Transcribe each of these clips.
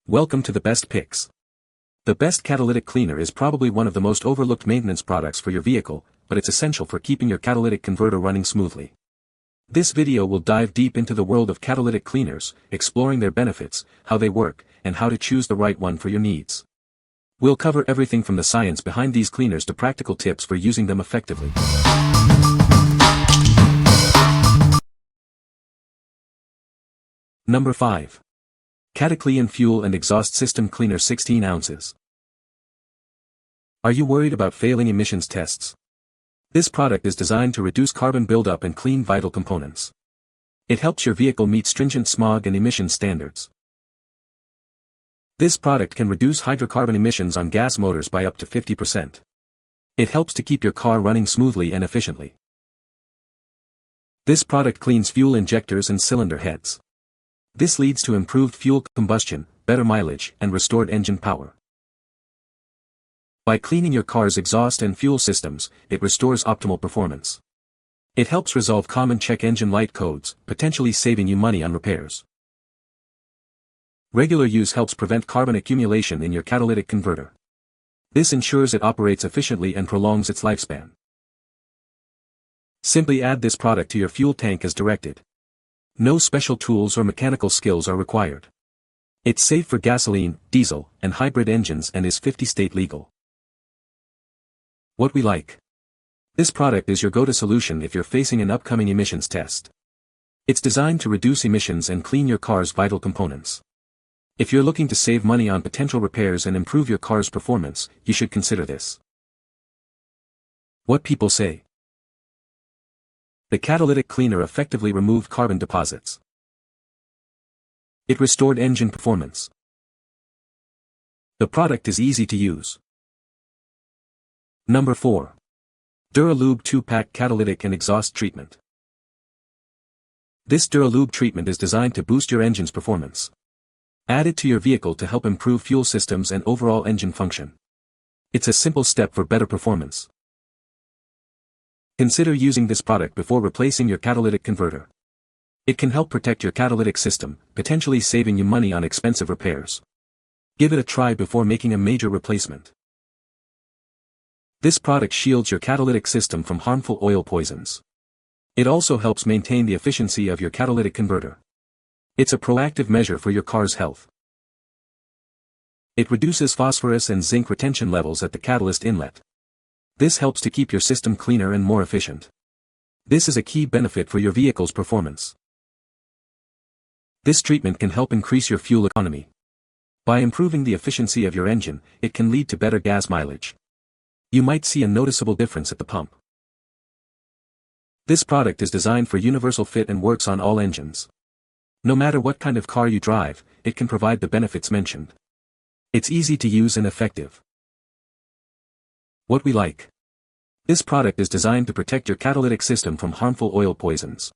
Welcome to the best picks. The best catalytic cleaner is probably one of the most overlooked maintenance products for your vehicle, but it's essential for keeping your catalytic converter running smoothly. This video will dive deep into the world of catalytic cleaners, exploring their benefits, how they work, and how to choose the right one for your needs. We'll cover everything from the science behind these cleaners to practical tips for using them effectively. Number 5. Cataclean Fuel and Exhaust System Cleaner 16 ounces. Are you worried about failing emissions tests? This product is designed to reduce carbon buildup and clean vital components. It helps your vehicle meet stringent smog and emissions standards. This product can reduce hydrocarbon emissions on gas motors by up to 50%. It helps to keep your car running smoothly and efficiently. This product cleans fuel injectors and cylinder heads. This leads to improved fuel combustion, better mileage, and restored engine power. By cleaning your car's exhaust and fuel systems, it restores optimal performance. It helps resolve common check engine light codes, potentially saving you money on repairs. Regular use helps prevent carbon accumulation in your catalytic converter. This ensures it operates efficiently and prolongs its lifespan. Simply add this product to your fuel tank as directed. No special tools or mechanical skills are required. It's safe for gasoline, diesel, and hybrid engines and is 50-state legal. What we like. This product is your go-to solution if you're facing an upcoming emissions test. It's designed to reduce emissions and clean your car's vital components. If you're looking to save money on potential repairs and improve your car's performance, you should consider this. What people say. The catalytic cleaner effectively removed carbon deposits. It restored engine performance. The product is easy to use. Number 4. DURA LUBE 2-pack Catalytic and Exhaust Treatment. This DURA LUBE treatment is designed to boost your engine's performance. Add it to your vehicle to help improve fuel systems and overall engine function. It's a simple step for better performance. Consider using this product before replacing your catalytic converter. It can help protect your catalytic system, potentially saving you money on expensive repairs. Give it a try before making a major replacement. This product shields your catalytic system from harmful oil poisons. It also helps maintain the efficiency of your catalytic converter. It's a proactive measure for your car's health. It reduces phosphorus and zinc retention levels at the catalyst inlet. This helps to keep your system cleaner and more efficient. This is a key benefit for your vehicle's performance. This treatment can help increase your fuel economy. By improving the efficiency of your engine, it can lead to better gas mileage. You might see a noticeable difference at the pump. This product is designed for universal fit and works on all engines. No matter what kind of car you drive, it can provide the benefits mentioned. It's easy to use and effective. What we like. This product is designed to protect your catalytic system from harmful oil poisons.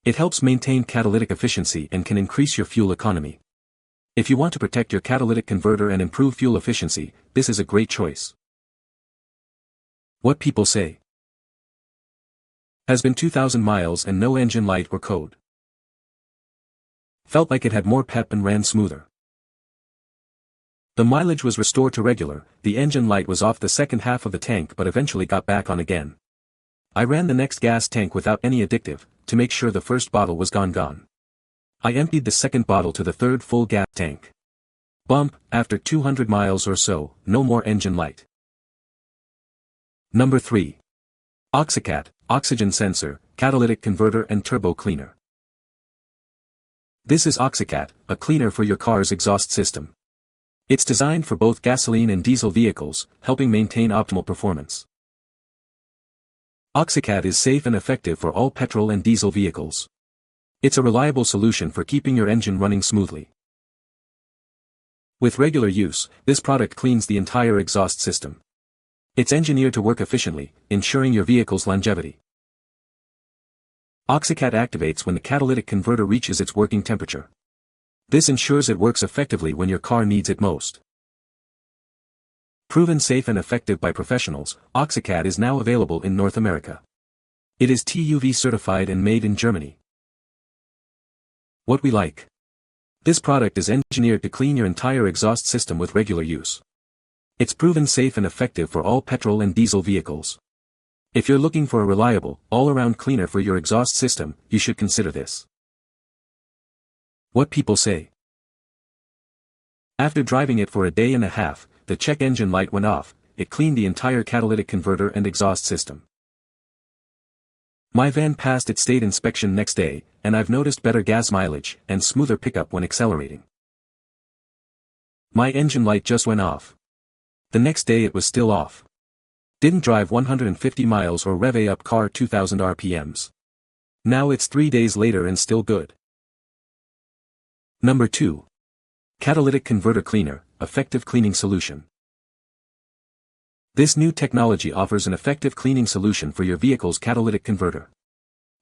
It helps maintain catalytic efficiency and can increase your fuel economy. If you want to protect your catalytic converter and improve fuel efficiency, this is a great choice. What people say. Has been 2,000 miles and no engine light or code. Felt like it had more pep and ran smoother. The mileage was restored to regular, the engine light was off the second half of the tank but eventually got back on again. I ran the next gas tank without any additive, to make sure the first bottle was gone. I emptied the second bottle to the third full gas tank. Bump, after 200 miles or so, no more engine light. Number 3. OXICAT, Oxygen Sensor, Catalytic Converter and Turbo Cleaner. This is OXICAT, a cleaner for your car's exhaust system. It's designed for both gasoline and diesel vehicles, helping maintain optimal performance. OXICAT is safe and effective for all petrol and diesel vehicles. It's a reliable solution for keeping your engine running smoothly. With regular use, this product cleans the entire exhaust system. It's engineered to work efficiently, ensuring your vehicle's longevity. OXICAT activates when the catalytic converter reaches its working temperature. This ensures it works effectively when your car needs it most. Proven safe and effective by professionals, OXICAT is now available in North America. It is TÜV certified and made in Germany. What we like. This product is engineered to clean your entire exhaust system with regular use. It's proven safe and effective for all petrol and diesel vehicles. If you're looking for a reliable, all-around cleaner for your exhaust system, you should consider this. What people say. After driving it for a day and a half, the check engine light went off. It cleaned the entire catalytic converter and exhaust system. My van passed its state inspection next day, and I've noticed better gas mileage and smoother pickup when accelerating. My engine light just went off. The next day it was still off. Didn't drive 150 miles or rev up car 2000 RPMs. Now it's 3 days later and still good. Number 2. Catalytic Converter Cleaner, Effective Cleaning Solution. This new technology offers an effective cleaning solution for your vehicle's catalytic converter.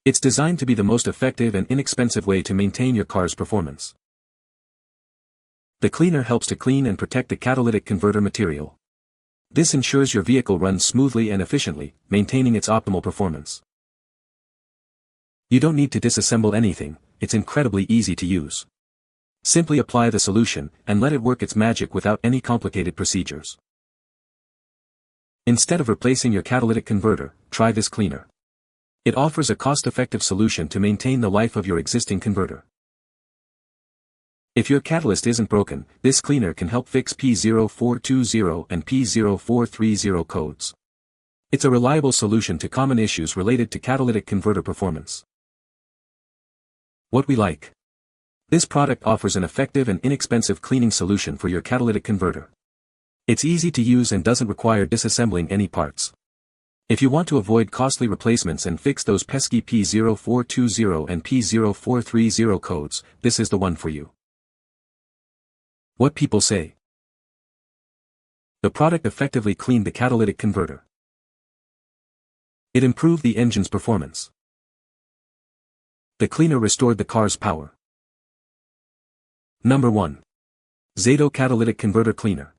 It's designed to be the most effective and inexpensive way to maintain your car's performance. The cleaner helps to clean and protect the catalytic converter material. This ensures your vehicle runs smoothly and efficiently, maintaining its optimal performance. You don't need to disassemble anything, it's incredibly easy to use. Simply apply the solution, and let it work its magic without any complicated procedures. Instead of replacing your catalytic converter, try this cleaner. It offers a cost-effective solution to maintain the life of your existing converter. If your catalyst isn't broken, this cleaner can help fix P0420 and P0430 codes. It's a reliable solution to common issues related to catalytic converter performance. What we like. This product offers an effective and inexpensive cleaning solution for your catalytic converter. It's easy to use and doesn't require disassembling any parts. If you want to avoid costly replacements and fix those pesky P0420 and P0430 codes, this is the one for you. What people say. The product effectively cleaned the catalytic converter. It improved the engine's performance. The cleaner restored the car's power. Number 1. XADO Catalytic Converter Cleaner.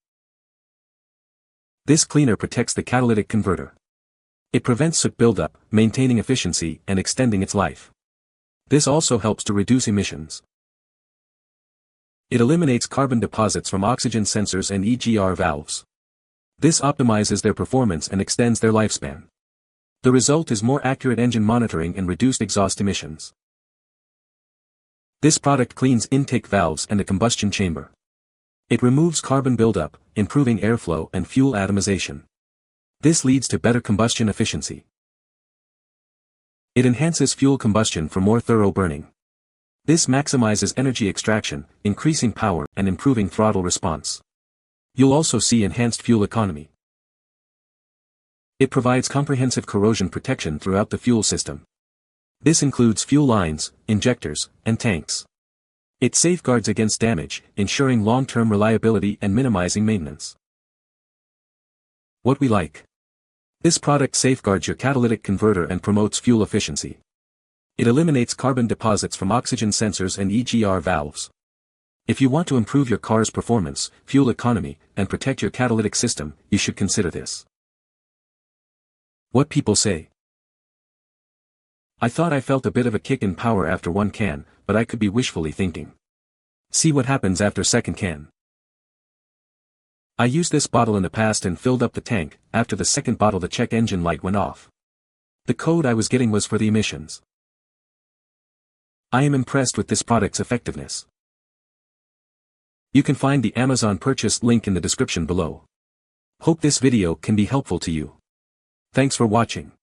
This cleaner protects the catalytic converter. It prevents soot buildup, maintaining efficiency and extending its life. This also helps to reduce emissions. It eliminates carbon deposits from oxygen sensors and EGR valves. This optimizes their performance and extends their lifespan. The result is more accurate engine monitoring and reduced exhaust emissions. This product cleans intake valves and the combustion chamber. It removes carbon buildup, improving airflow and fuel atomization. This leads to better combustion efficiency. It enhances fuel combustion for more thorough burning. This maximizes energy extraction, increasing power and improving throttle response. You'll also see enhanced fuel economy. It provides comprehensive corrosion protection throughout the fuel system. This includes fuel lines, injectors, and tanks. It safeguards against damage, ensuring long-term reliability and minimizing maintenance. What we like. This product safeguards your catalytic converter and promotes fuel efficiency. It eliminates carbon deposits from oxygen sensors and EGR valves. If you want to improve your car's performance, fuel economy, and protect your catalytic system, you should consider this. What people say. I thought I felt a bit of a kick in power after one can, but I could be wishfully thinking. See what happens after second can. I used this bottle in the past and filled up the tank. After the second bottle the check engine light went off. The code I was getting was for the emissions. I am impressed with this product's effectiveness. You can find the Amazon purchase link in the description below. Hope this video can be helpful to you. Thanks for watching.